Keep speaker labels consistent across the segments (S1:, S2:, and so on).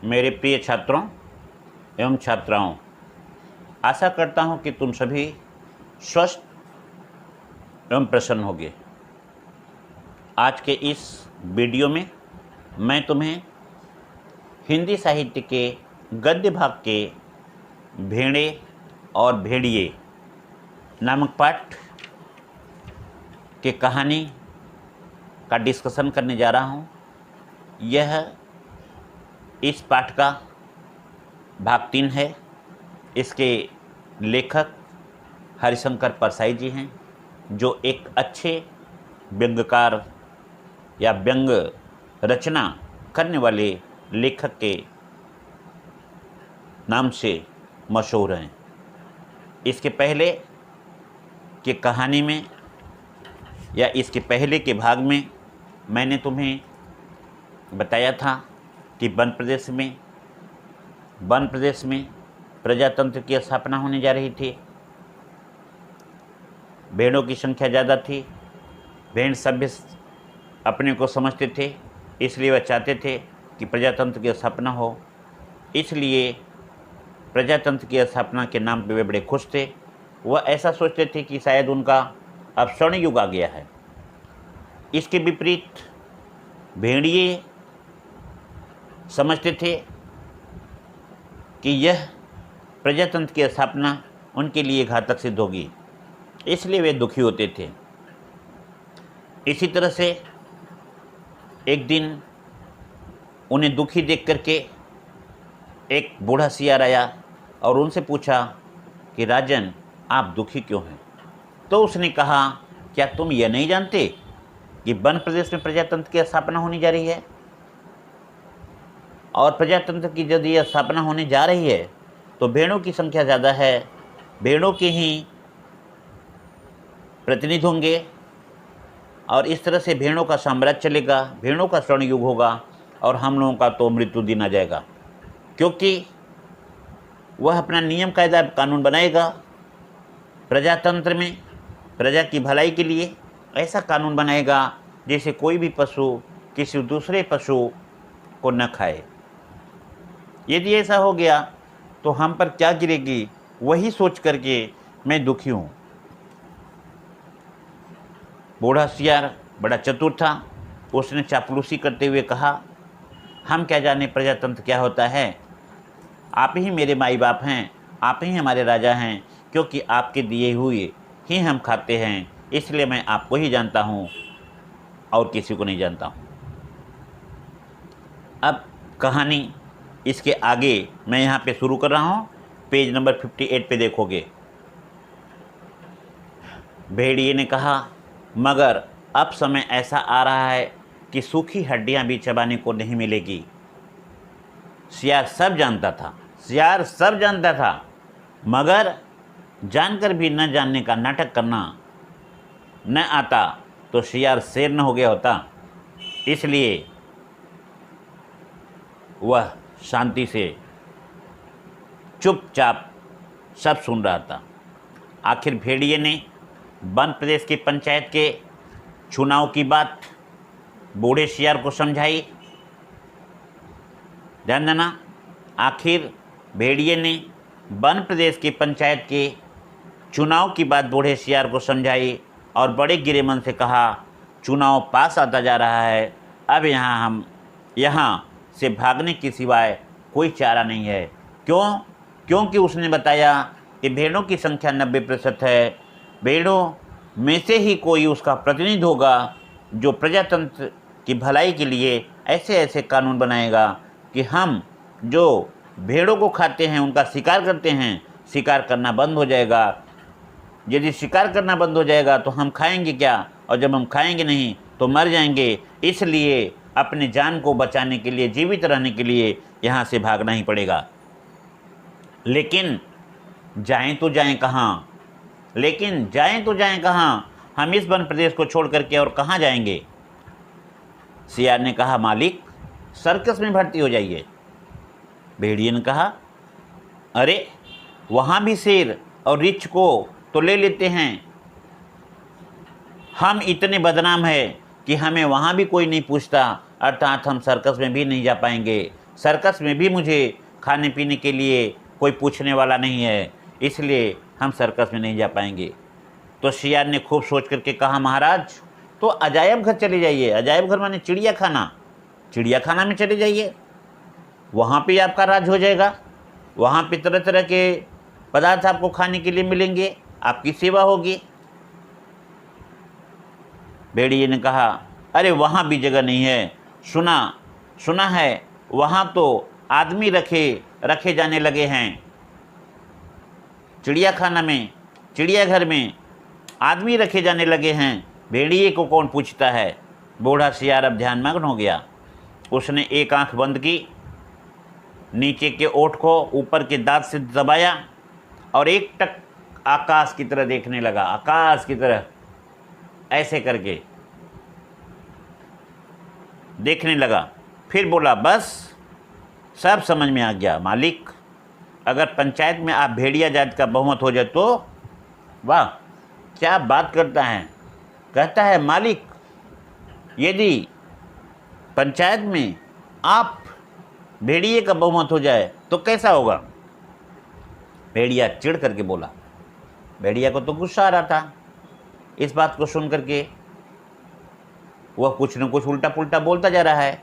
S1: मेरे प्रिय छात्रों एवं छात्राओं, आशा करता हूं कि तुम सभी स्वस्थ एवं प्रसन्न होगे। आज के इस वीडियो में मैं तुम्हें हिंदी साहित्य के गद्य भाग के भेड़े और भेड़िए नामक पाठ के कहानी का डिस्कशन करने जा रहा हूं। यह इस पाठ का भाग 3 है। इसके लेखक हरिशंकर परसाई जी हैं, जो एक अच्छे व्यंग्यकार या व्यंग रचना करने वाले लेखक के नाम से मशहूर हैं। इसके पहले के कहानी में या इसके पहले के भाग में मैंने तुम्हें बताया था कि वन प्रदेश में प्रजातंत्र की स्थापना होने जा रही थी। भेड़ों की संख्या ज़्यादा थी। भेड़ सभ्य अपने को समझते थे, इसलिए वह चाहते थे कि प्रजातंत्र की स्थापना हो। इसलिए प्रजातंत्र की स्थापना के नाम पे वे बड़े खुश थे। वह ऐसा सोचते थे कि शायद उनका अब स्वर्ण युग आ गया है। इसके विपरीत भेड़िए समझते थे कि यह प्रजातंत्र की स्थापना उनके लिए घातक सिद्ध होगी, इसलिए वे दुखी होते थे। इसी तरह से एक दिन उन्हें दुखी देख करके एक बूढ़ा सियार आया और उनसे पूछा कि राजन, आप दुखी क्यों हैं? तो उसने कहा, क्या तुम यह नहीं जानते कि वन प्रदेश में प्रजातंत्र की स्थापना होने जा रही है? और प्रजातंत्र की यदि स्थापना होने जा रही है तो भेड़ों की संख्या ज़्यादा है, भेड़ों के ही प्रतिनिधि होंगे और इस तरह से भेड़ों का साम्राज्य चलेगा, भेड़ों का स्वर्ण युग होगा और हम लोगों का तो मृत्यु दिन आ जाएगा, क्योंकि वह अपना नियम कायदा कानून बनाएगा। प्रजातंत्र में प्रजा की भलाई के लिए ऐसा कानून बनाएगा जैसे कोई भी पशु किसी दूसरे पशु को न खाए। यदि ऐसा हो गया तो हम पर क्या गिरेगी, वही सोच करके मैं दुखी हूँ। बूढ़ा सियार बड़ा चतुर था। उसने चापलूसी करते हुए कहा, हम क्या जाने प्रजातंत्र क्या होता है? आप ही मेरे माई बाप हैं, आप ही हमारे राजा हैं, क्योंकि आपके दिए हुए ही हम खाते हैं, इसलिए मैं आपको ही जानता हूँ और किसी को नहीं जानता हूँ। अब कहानी इसके आगे मैं यहाँ पे शुरू कर रहा हूँ। पेज नंबर 58 पे देखोगे। भेड़िए ने कहा, मगर अब समय ऐसा आ रहा है कि सूखी हड्डियाँ भी चबाने को नहीं मिलेगी। सियार सब जानता था, मगर जानकर भी न जानने का नाटक करना न आता तो सियार शेर न हो गया होता। इसलिए वह शांति से चुपचाप सब सुन रहा था। आखिर भेड़िए ने वन प्रदेश की पंचायत के चुनाव की बात बूढ़े सियार को समझाई। ध्यान देना, आखिर भेड़िए ने वन प्रदेश की पंचायत के चुनाव की बात बूढ़े सियार को समझाई और बड़े गिरे मन से कहा, चुनाव पास आता जा रहा है, अब यहाँ से भागने के सिवाय कोई चारा नहीं है। क्योंकि उसने बताया कि भेड़ों की संख्या 90% है। भेड़ों में से ही कोई उसका प्रतिनिधि होगा जो प्रजातंत्र की भलाई के लिए ऐसे ऐसे कानून बनाएगा कि हम जो भेड़ों को खाते हैं उनका शिकार करते हैं, शिकार करना बंद हो जाएगा। यदि शिकार करना बंद हो जाएगा तो हम खाएंगे क्या, और जब हम खाएंगे नहीं तो मर जाएंगे। इसलिए अपने जान को बचाने के लिए, जीवित रहने के लिए यहाँ से भागना ही पड़ेगा। लेकिन जाएं तो जाएं कहाँ? हम इस वन प्रदेश को छोड़ करके और कहाँ जाएंगे? सियार ने कहा, मालिक, सर्कस में भर्ती हो जाइए। भेड़िए ने कहा, अरे वहाँ भी शेर और रिछ को तो ले लेते हैं। हम इतने बदनाम हैं कि हमें वहाँ भी कोई नहीं पूछता, अर्थात हम सर्कस में भी नहीं जा पाएंगे। सर्कस में भी मुझे खाने पीने के लिए कोई पूछने वाला नहीं है, इसलिए हम सर्कस में नहीं जा पाएंगे। तो शियार ने खूब सोच करके कहा, महाराज तो अजायब घर चले जाइए। अजायब घर माने चिड़ियाखाना। चिड़ियाखाना में चले जाइए, वहाँ पे आपका राज हो जाएगा। वहाँ पे तरह तरह के पदार्थ आपको खाने के लिए मिलेंगे, आपकी सेवा होगी। भेड़िए ने कहा, अरे वहाँ भी जगह नहीं है। सुना है वहाँ तो आदमी रखे जाने लगे हैं। चिड़ियाखाना में, चिड़ियाघर में आदमी रखे जाने लगे हैं, भेड़िए को कौन पूछता है। बूढ़ा सियार अब ध्यानमग्न हो गया। उसने एक आंख बंद की, नीचे के ओठ को ऊपर के दांत से दबाया और एक टक आकाश की तरह देखने लगा। आकाश की तरह ऐसे करके देखने लगा। फिर बोला, बस सब समझ में आ गया मालिक। अगर पंचायत में आप भेड़िया जात का बहुमत हो जाए तो वाह, क्या बात करता है। कहता है, मालिक यदि पंचायत में आप भेड़िए का बहुमत हो जाए तो कैसा होगा। भेड़िया चिढ़ करके बोला। भेड़िया को तो गुस्सा आ रहा था इस बात को सुन करके। वह कुछ न कुछ उल्टा पुल्टा बोलता जा रहा है।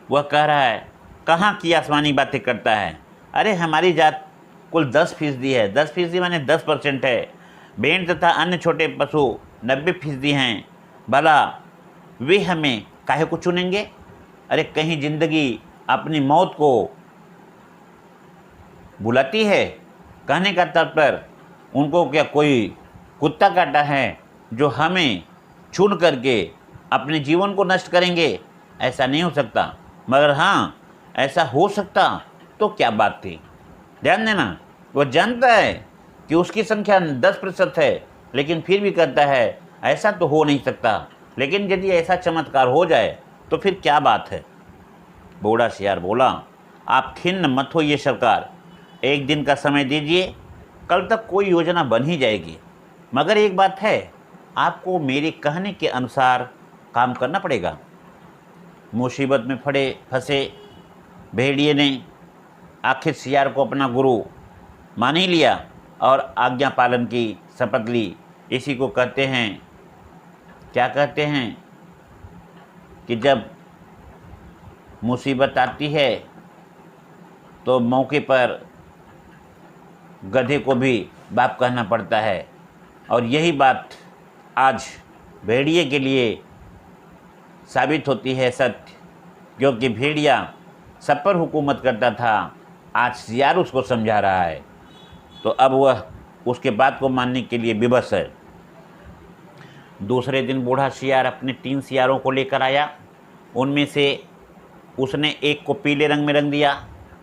S1: वह कह रहा है, कहाँ की आसमानी बातें करता है। अरे हमारी जात कुल 10% है। 10% माने 10% है। भेड़ तथा अन्य छोटे पशु 90% हैं। भला वे हमें काहे को चुनेंगे। अरे कहीं जिंदगी अपनी मौत को बुलाती है। कहने का तात्पर्य, उनको क्या कोई कुत्ता काटा है जो हमें चुन करके अपने जीवन को नष्ट करेंगे। ऐसा नहीं हो सकता। मगर हाँ, ऐसा हो सकता तो क्या बात थी। ध्यान देना, वह जानता है कि उसकी संख्या 10% है, लेकिन फिर भी कहता है ऐसा तो हो नहीं सकता। लेकिन यदि ऐसा चमत्कार हो जाए तो फिर क्या बात है। बूढ़ा सियार बोला, आप खिन्न मत होइए सरकार, एक दिन का समय दीजिए, कल तक कोई योजना बन ही जाएगी। मगर एक बात है, आपको मेरे कहने के अनुसार काम करना पड़ेगा। मुसीबत में फंसे भेड़िए ने आखिर सियार को अपना गुरु मान ही लिया और आज्ञा पालन की शपथ ली। इसी को कहते हैं, क्या कहते हैं कि जब मुसीबत आती है तो मौके पर गधे को भी बाप कहना पड़ता है। और यही बात आज भेड़िए के लिए साबित होती है सत्य, क्योंकि भेड़िया सब पर हुकूमत करता था, आज सियार उसको समझा रहा है, तो अब वह उसके बात को मानने के लिए विवश है। दूसरे दिन बूढ़ा सियार अपने 3 सियारों को लेकर आया। उनमें से उसने एक को पीले रंग में रंग दिया,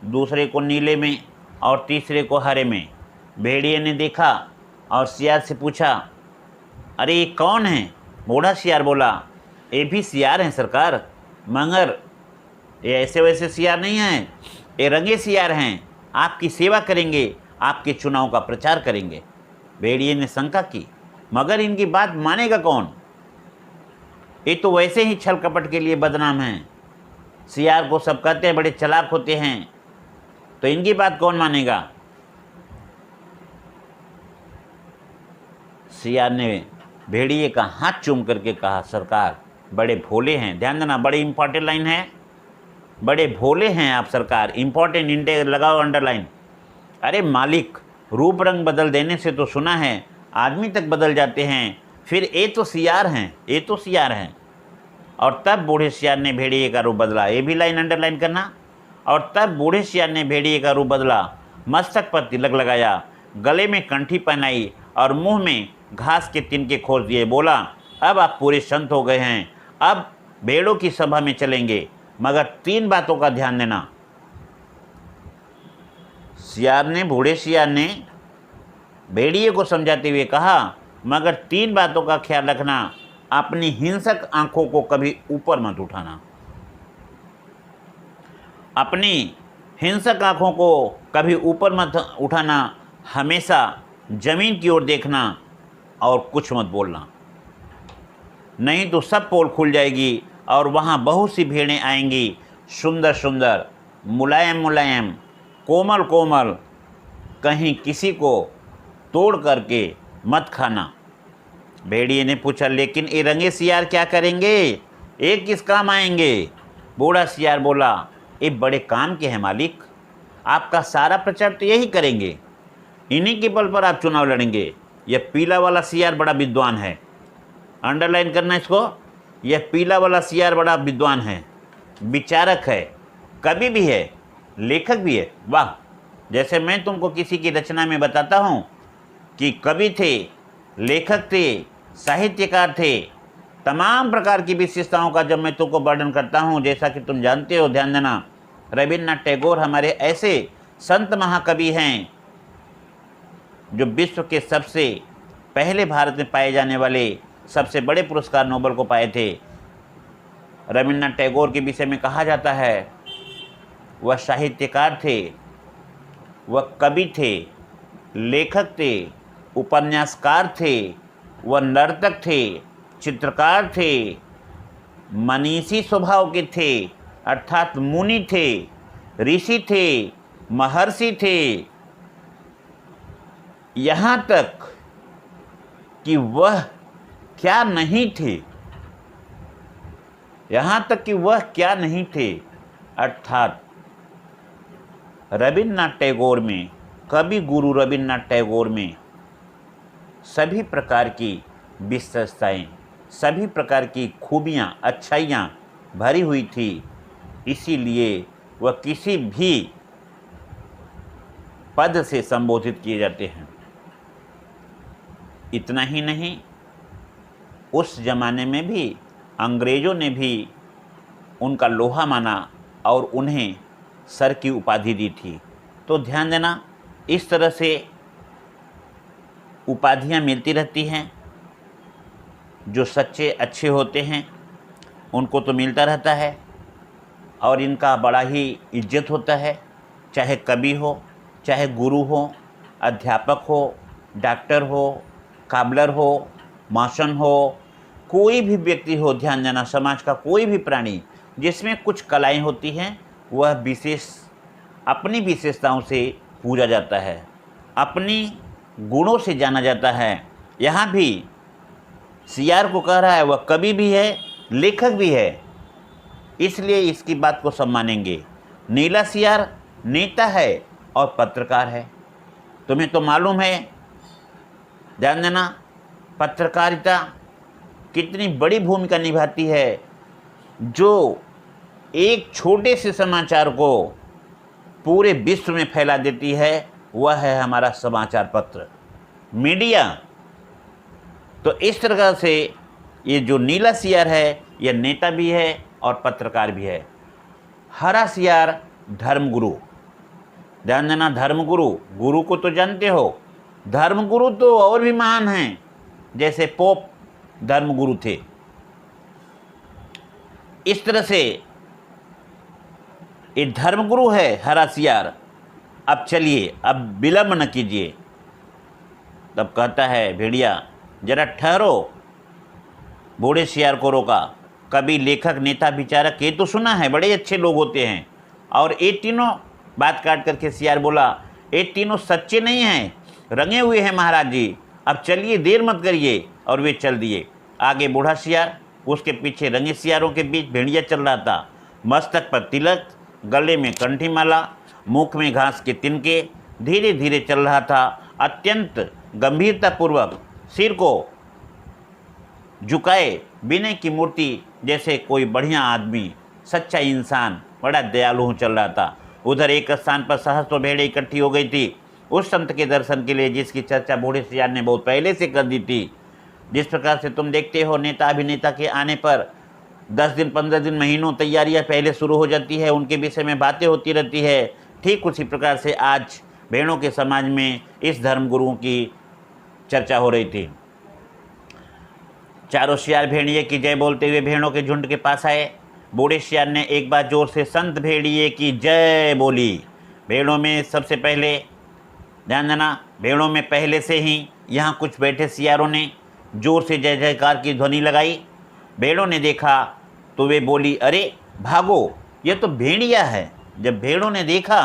S1: दूसरे को नीले में और तीसरे को हरे में। भेड़िए ने देखा और सियार से पूछा, अरे ये कौन है। बूढ़ा सियार बोला, ये भी सियार हैं सरकार, मगर ये ऐसे वैसे सियार नहीं हैं, ये रंगे सियार हैं। आपकी सेवा करेंगे, आपके चुनाव का प्रचार करेंगे। भेड़िए ने शंका की, मगर इनकी बात मानेगा कौन। ये तो वैसे ही छल कपट के लिए बदनाम हैं। सियार को सब कहते हैं बड़े चालाक होते हैं, तो इनकी बात कौन मानेगा। सियार ने भेड़िए का हाथ चूम करके कहा, सरकार बड़े भोले हैं। ध्यान देना, बड़े इंपॉर्टेंट लाइन है, बड़े भोले हैं आप सरकार। इंपॉर्टेंट इंटे लगाओ अंडरलाइन। अरे मालिक, रूप रंग बदल देने से तो सुना है आदमी तक बदल जाते हैं, फिर ये तो सियार हैं, ये तो सियार हैं। और तब बूढ़े सियार ने भेड़िए का रूप बदला। ये भी लाइन अंडरलाइन करना। और तब बूढ़े सियार ने भेड़िए का रूप बदला, मस्तक पर तिलक लगाया, गले में कंठी पहनाई और मुंह में घास के तिनके खोस दिए। बोला, अब आप पूरे संत हो गए हैं, अब भेड़ों की सभा में चलेंगे, मगर 3 बातों का ध्यान देना। बूढ़े सियार ने भेड़िए को समझाते हुए कहा, मगर 3 बातों का ख्याल रखना, अपनी हिंसक आंखों को कभी ऊपर मत उठाना। अपनी हिंसक आंखों को कभी ऊपर मत उठाना, हमेशा जमीन की ओर देखना और कुछ मत बोलना, नहीं तो सब पोल खुल जाएगी और वहाँ बहुत सी भेड़ें आएंगी, सुंदर सुंदर, मुलायम मुलायम, कोमल कोमल, कहीं किसी को तोड़ करके मत खाना। भेड़िए ने पूछा, लेकिन ये रंगे सियार क्या करेंगे, ये किस काम आएंगे? बूढ़ा सियार बोला, ये बड़े काम के हैं मालिक, आपका सारा प्रचार तो यही करेंगे, इन्हीं के बल पर आप चुनाव लड़ेंगे। यह पीला वाला सियार बड़ा विद्वान है, अंडरलाइन करना इसको, यह पीला वाला सियार बड़ा विद्वान है, विचारक है, कवि भी है, लेखक भी है। वाह, जैसे मैं तुमको किसी की रचना में बताता हूँ कि कवि थे, लेखक थे, साहित्यकार थे, तमाम प्रकार की विशेषताओं का जब मैं तुमको वर्णन करता हूँ, जैसा कि तुम जानते हो, ध्यान देना, रविन्द्रनाथ टैगोर हमारे ऐसे संत महाकवि हैं जो विश्व के सबसे पहले भारत में पाए जाने वाले सबसे बड़े पुरस्कार नोबेल को पाए थे। रविन्द्रनाथ टैगोर के विषय में कहा जाता है, वह साहित्यकार थे, वह कवि थे, लेखक थे, उपन्यासकार थे, वह नर्तक थे, चित्रकार थे, मनीषी स्वभाव के थे, अर्थात मुनि थे, ऋषि थे, महर्षि थे, यहाँ तक कि वह क्या नहीं थे, यहाँ तक कि वह क्या नहीं थे, अर्थात रविन्द्रनाथ टैगोर में, कवि गुरु रविन्द्रनाथ टैगोर में सभी प्रकार की विशेषताएं, सभी प्रकार की खूबियाँ, अच्छाइयाँ भरी हुई थी। इसीलिए वह किसी भी पद से संबोधित किए जाते हैं। इतना ही नहीं, उस जमाने में भी अंग्रेज़ों ने भी उनका लोहा माना और उन्हें सर की उपाधि दी थी। तो ध्यान देना, इस तरह से उपाधियां मिलती रहती हैं। जो सच्चे अच्छे होते हैं उनको तो मिलता रहता है और इनका बड़ा ही इज्जत होता है, चाहे कवि हो, चाहे गुरु हो, अध्यापक हो, डॉक्टर हो, काबलर हो, मासन हो, कोई भी व्यक्ति हो। ध्यान देना, समाज का कोई भी प्राणी जिसमें कुछ कलाएं होती हैं, वह विशेष अपनी विशेषताओं से पूजा जाता है, अपनी गुणों से जाना जाता है। यहाँ भी सियार को कह रहा है, वह कवि भी है, लेखक भी है, इसलिए इसकी बात को सम्मानेंगे। नीला सियार नेता है और पत्रकार है। तुम्हें तो मालूम है, ध्यान देना, पत्रकारिता कितनी बड़ी भूमिका निभाती है। जो एक छोटे से समाचार को पूरे विश्व में फैला देती है, वह है हमारा समाचार पत्र, मीडिया। तो इस तरह से ये जो नीला सियार है, यह नेता भी है और पत्रकार भी है। हरा सियार धर्मगुरु। ध्यान देना, धर्मगुरु, गुरु को तो जानते हो, धर्मगुरु तो और भी महान हैं, जैसे पोप धर्मगुरु थे। इस तरह से ये धर्मगुरु है हरा सियार। अब चलिए, अब विलंब न कीजिए। तब कहता है भेड़िया, जरा ठहरो। बूढ़े सियार को रोका। कवि, लेखक, नेता, विचारक, ये तो सुना है, बड़े अच्छे लोग होते हैं, और ये तीनों, बात काट करके सियार बोला, ये तीनों सच्चे नहीं हैं, रंगे हुए हैं महाराज जी। अब चलिए, देर मत करिए। और वे चल दिए। आगे बूढ़ा सियार, उसके पीछे रंगे सियारों के बीच भेड़िया चल रहा था। मस्तक पर तिलक, गले में कंठी माला, मुख में घास के तिनके, धीरे धीरे चल रहा था। अत्यंत गंभीरतापूर्वक सिर को झुकाए विनय की मूर्ति जैसे कोई बढ़िया आदमी, सच्चा इंसान, बड़ा दयालु चल रहा था। उधर एक स्थान पर सहस्त्रों भेड़ें इकट्ठी हो गई थी उस संत के दर्शन के लिए, जिसकी चर्चा बूढ़े सियार ने बहुत पहले से कर दी थी। जिस प्रकार से तुम देखते हो, नेता अभिनेता के आने पर 10 दिन, 15 दिन, महीनों तैयारियां पहले शुरू हो जाती है, उनके विषय में बातें होती रहती है। ठीक उसी प्रकार से आज भेड़ों के समाज में इस धर्मगुरुओं की चर्चा हो रही थी। चारों सियार भेड़िए की जय बोलते हुए भेड़ों के झुंड के पास आए। बूढ़े सियार ने एक बार जोर से संत भेड़िए की जय बोली। भेड़ों में सबसे पहले, ध्यान देना, भेड़ों में पहले से ही यहाँ कुछ बैठे सियारों ने जोर से जय जयकार की ध्वनि लगाई। भेड़ों ने देखा तो वे बोली, अरे भागो, ये तो भेड़िया है। जब भेड़ों ने देखा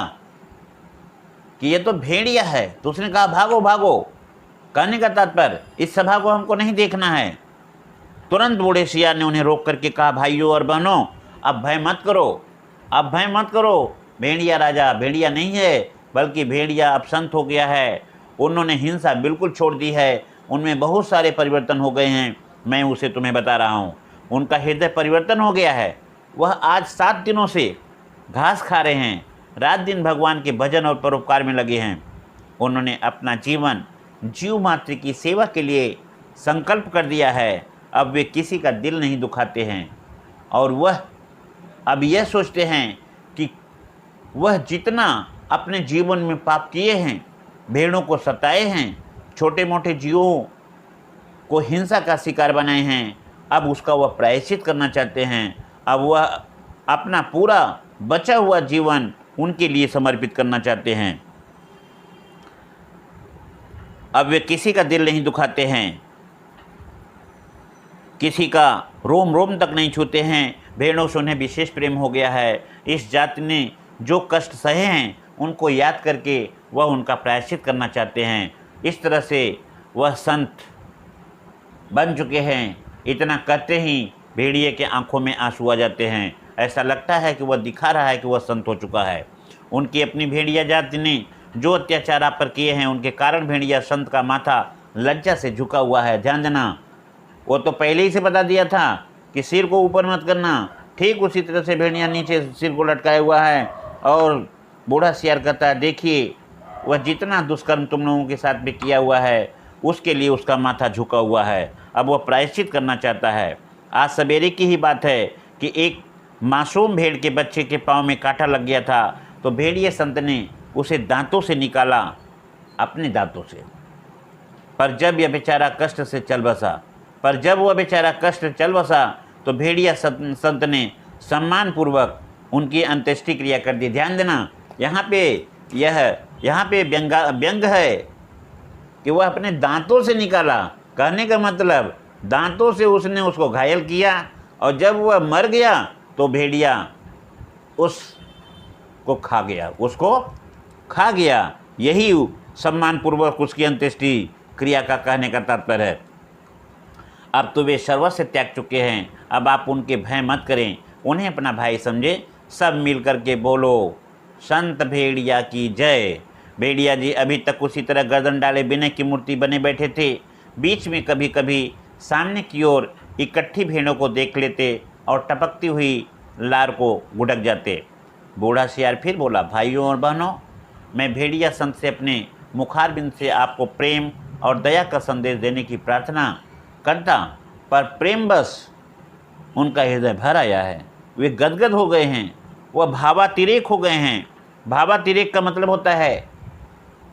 S1: कि ये तो भेड़िया है तो उसने कहा भागो भागो। कहने का तात्पर्य इस सभा को हमको नहीं देखना है। तुरंत बूढ़े सियार ने उन्हें रोक करके कहा, भाइयों और बहनों, अब भय मत करो, अब भय मत करो। भेड़िया राजा भेड़िया नहीं है, बल्कि भेड़िया अब संत हो गया है। उन्होंने हिंसा बिल्कुल छोड़ दी है, उनमें बहुत सारे परिवर्तन हो गए हैं। मैं उसे तुम्हें बता रहा हूँ। उनका हृदय परिवर्तन हो गया है। वह आज 7 दिनों से घास खा रहे हैं, रात दिन भगवान के भजन और परोपकार में लगे हैं। उन्होंने अपना जीवन जीव मात्र की सेवा के लिए संकल्प कर दिया है। अब वे किसी का दिल नहीं दुखाते हैं और वह अब यह सोचते हैं कि वह जितना अपने जीवन में पाप किए हैं, भेड़ों को सताए हैं, छोटे मोटे जीवों को हिंसा का शिकार बनाए हैं, अब उसका वह प्रायश्चित करना चाहते हैं। अब वह अपना पूरा बचा हुआ जीवन उनके लिए समर्पित करना चाहते हैं। अब वे किसी का दिल नहीं दुखाते हैं, किसी का रोम रोम तक नहीं छूते हैं। भेड़ों से उन्हें विशेष प्रेम हो गया है। इस जाति ने जो कष्ट सहे हैं उनको याद करके वह उनका प्रायश्चित करना चाहते हैं। इस तरह से वह संत बन चुके हैं। इतना कहते ही भेड़िए के आंखों में आंसू आ जाते हैं। ऐसा लगता है कि वह दिखा रहा है कि वह संत हो चुका है। उनकी अपनी भेड़िया जाति ने जो अत्याचार आप पर किए हैं उनके कारण भेड़िया संत का माथा लज्जा से झुका हुआ है। ध्यान देना, वो तो पहले ही से बता दिया था कि सिर को ऊपर मत करना। ठीक उसी तरह से भेड़िया नीचे सिर को लटकाए हुआ है और बूढ़ा सियार कहता है, देखिए वह जितना दुष्कर्म तुम लोगों के साथ भी किया हुआ है उसके लिए उसका माथा झुका हुआ है। अब वह प्रायश्चित करना चाहता है। आज सवेरे की ही बात है कि एक मासूम भेड़ के बच्चे के पाँव में कांटा लग गया था, तो भेड़िए संत ने उसे दांतों से निकाला, अपने दांतों से। पर जब यह बेचारा कष्ट से चल बसा तो भेड़िया संत ने सम्मानपूर्वक उनकी अंत्येष्टि क्रिया कर दी। ध्यान देना, यहाँ पे व्यंग है कि वह अपने दांतों से निकाला। कहने का मतलब दांतों से उसने उसको घायल किया और जब वह मर गया तो भेड़िया उसको खा गया। यही सम्मानपूर्वक उसकी अंत्येष्टि क्रिया का कहने का तात्पर्य है। अब तो वे सर्वस्व त्याग चुके हैं। अब आप उनके भय मत करें, उन्हें अपना भाई समझे। सब मिल कर के बोलो, संत भेड़िया की जय। भेड़िया जी अभी तक उसी तरह गर्दन डाले विनय की मूर्ति बने बैठे थे। बीच में कभी कभी सामने की ओर इकट्ठी भेड़ों को देख लेते और टपकती हुई लार को गुड़क जाते। बूढ़ा सियार फिर बोला, भाइयों और बहनों, मैं भेड़िया संत से अपने मुखारबिंद से आपको प्रेम और दया का संदेश देने की प्रार्थना करता, पर प्रेम बस उनका हृदय भर आया है। वे गदगद हो गए हैं, वह भावातिरेक हो गए हैं। भावातिरेक का मतलब होता है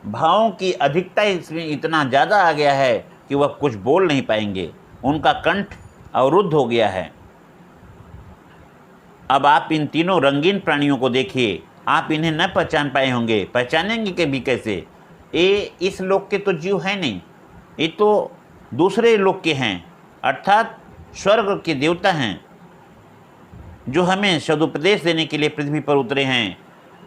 S1: भावों की अधिकता इसमें इतना ज़्यादा आ गया है कि वह कुछ बोल नहीं पाएंगे। उनका कंठ अवरुद्ध हो गया है। अब आप इन तीनों रंगीन प्राणियों को देखिए, आप इन्हें न पहचान पाए होंगे। पहचानेंगे कभी कैसे? ये इस लोक के तो जीव हैं नहीं, ये तो दूसरे लोक के हैं, अर्थात स्वर्ग के देवता हैं जो हमें सदुपदेश देने के लिए पृथ्वी पर उतरे हैं।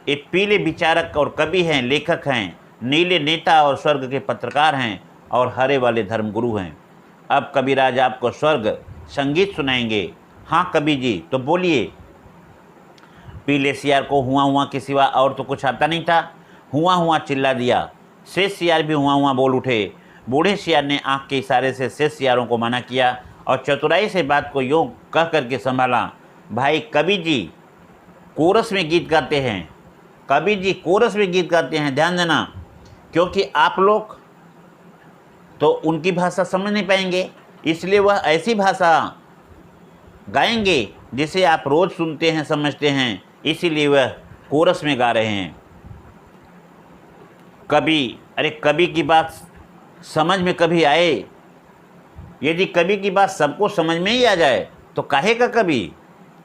S1: ये पीले विचारक और कवि हैं, लेखक हैं, नीले नेता और स्वर्ग के पत्रकार हैं और हरे वाले धर्मगुरु हैं। अब कविराज आपको स्वर्ग संगीत सुनाएंगे। हाँ कवि जी, तो बोलिए। पीले सियार को हुआ हुआ के सिवा और तो कुछ आता नहीं था। हुआ हुआ चिल्ला दिया। शेष सियार भी हुआ हुआ बोल उठे। बूढ़े सियार ने आँख के इशारे से शेष सियारों को मना किया और चतुराई से बात को यूँ कह करके संभाला, भाई कवि जी कोरस में गीत गाते हैं, कवि जी कोरस में गीत गाते हैं। ध्यान देना, क्योंकि आप लोग तो उनकी भाषा समझ नहीं पाएंगे, इसलिए वह ऐसी भाषा गाएंगे जिसे आप रोज़ सुनते हैं, समझते हैं, इसीलिए वह कोरस में गा रहे हैं। कवि की बात समझ में कभी आए? यदि कवि की बात सबको समझ में ही आ जाए तो काहे का कवि?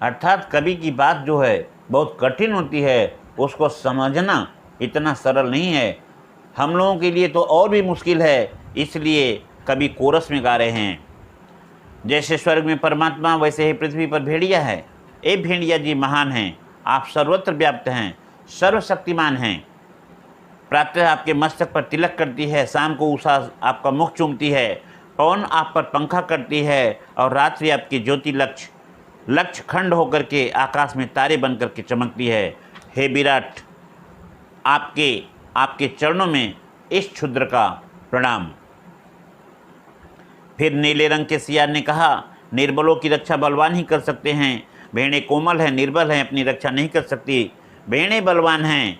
S1: अर्थात कवि की बात जो है बहुत कठिन होती है, उसको समझना इतना सरल नहीं है। हम लोगों के लिए तो और भी मुश्किल है, इसलिए कवि कोरस में गा रहे हैं। जैसे स्वर्ग में परमात्मा, वैसे ही पृथ्वी पर भेड़िया है। ए भेड़िया जी महान हैं, आप सर्वत्र व्याप्त हैं, सर्वशक्तिमान हैं। प्रातः आपके मस्तक पर तिलक करती है, शाम को उषा आपका मुख चूमती है, पवन आप पर पंखा करती है और रात्रि आपकी ज्योति लक्ष्य खंड होकर के आकाश में तारे बनकर के चमकती है। हे विराट, आपके चरणों में इस क्षुद्र का प्रणाम। फिर नीले रंग के सियार ने कहा, निर्बलों की रक्षा बलवान ही कर सकते हैं। भेड़ें कोमल हैं, निर्बल हैं, अपनी रक्षा नहीं कर सकती। भेड़ें बलवान हैं,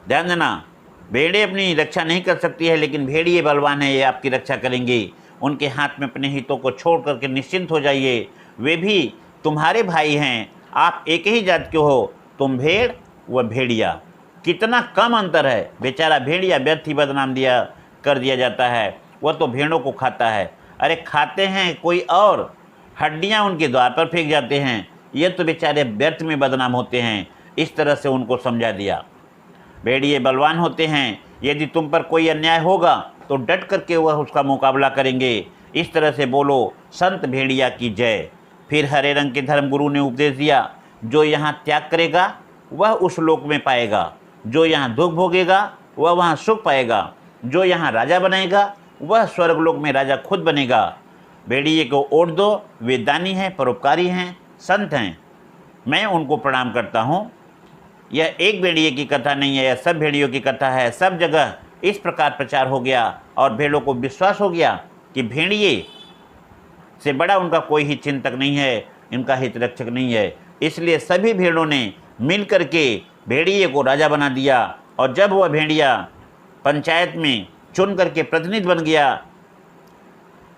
S1: ध्यान देना, भेड़ें अपनी रक्षा नहीं कर सकती है, लेकिन भेड़िए बलवान हैं, ये आपकी रक्षा करेंगे। उनके हाथ में अपने हितों को छोड़ करके निश्चिंत हो जाइए, वे भी तुम्हारे भाई हैं, आप एक ही जात के हो, तुम भेड़ व भेड़िया। कितना कम अंतर है। बेचारा भेड़िया व्यर्थ ही बदनाम कर दिया जाता है, वह तो भेड़ों को खाता है। अरे खाते हैं कोई और, हड्डियां उनके द्वार पर फेंक जाते हैं, ये तो बेचारे व्यर्थ में बदनाम होते हैं। इस तरह से उनको समझा दिया। भेड़िए बलवान होते हैं, यदि तुम पर कोई अन्याय होगा तो डट करके वह उसका मुकाबला करेंगे। इस तरह से बोलो, संत भेड़िया की जय। फिर हरे रंग के धर्मगुरु ने उपदेश दिया, जो यहाँ त्याग करेगा वह उस लोक में पाएगा, जो यहाँ दुख भोगेगा वह वहाँ सुख पाएगा, जो यहाँ राजा बनेगा वह स्वर्गलोक में राजा खुद बनेगा। भेड़िए को ओढ़ दो, वे दानी हैं, परोपकारी हैं, संत हैं, मैं उनको प्रणाम करता हूँ। यह एक भेड़िए की कथा नहीं है, यह सब भेड़ियों की कथा है। सब जगह इस प्रकार प्रचार हो गया और भेड़ों को विश्वास हो गया कि भेड़िए से बड़ा उनका कोई ही चिंतक नहीं है, इनका हित रक्षक नहीं है। इसलिए सभी भेड़ों ने मिल कर के भेड़िए को राजा बना दिया। और जब वह भेड़िया पंचायत में चुन करके प्रतिनिधि बन गया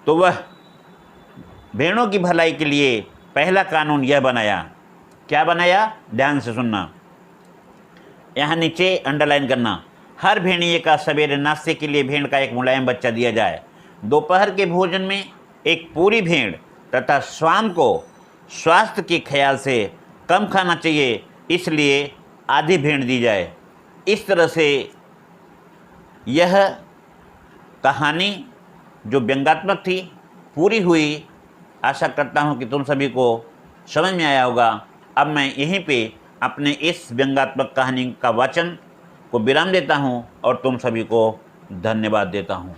S1: तो वह भेड़ों की भलाई के लिए पहला कानून यह बनाया। क्या बनाया? ध्यान से सुनना, यहाँ नीचे अंडरलाइन करना। हर भेड़िए का सवेरे नाश्ते के लिए भेड़ का एक मुलायम बच्चा दिया जाए। दोपहर के भोजन में एक पूरी भेड़ तथा शाम को स्वास्थ्य के ख्याल से कम खाना चाहिए, इसलिए आधी भेड़ दी जाए। इस तरह से यह कहानी जो व्यंग्यात्मक थी पूरी हुई। आशा करता हूँ कि तुम सभी को समझ में आया होगा। अब मैं यहीं पे अपने इस व्यंग्यात्मक कहानी का वाचन को विराम देता हूँ और तुम सभी को धन्यवाद देता हूँ।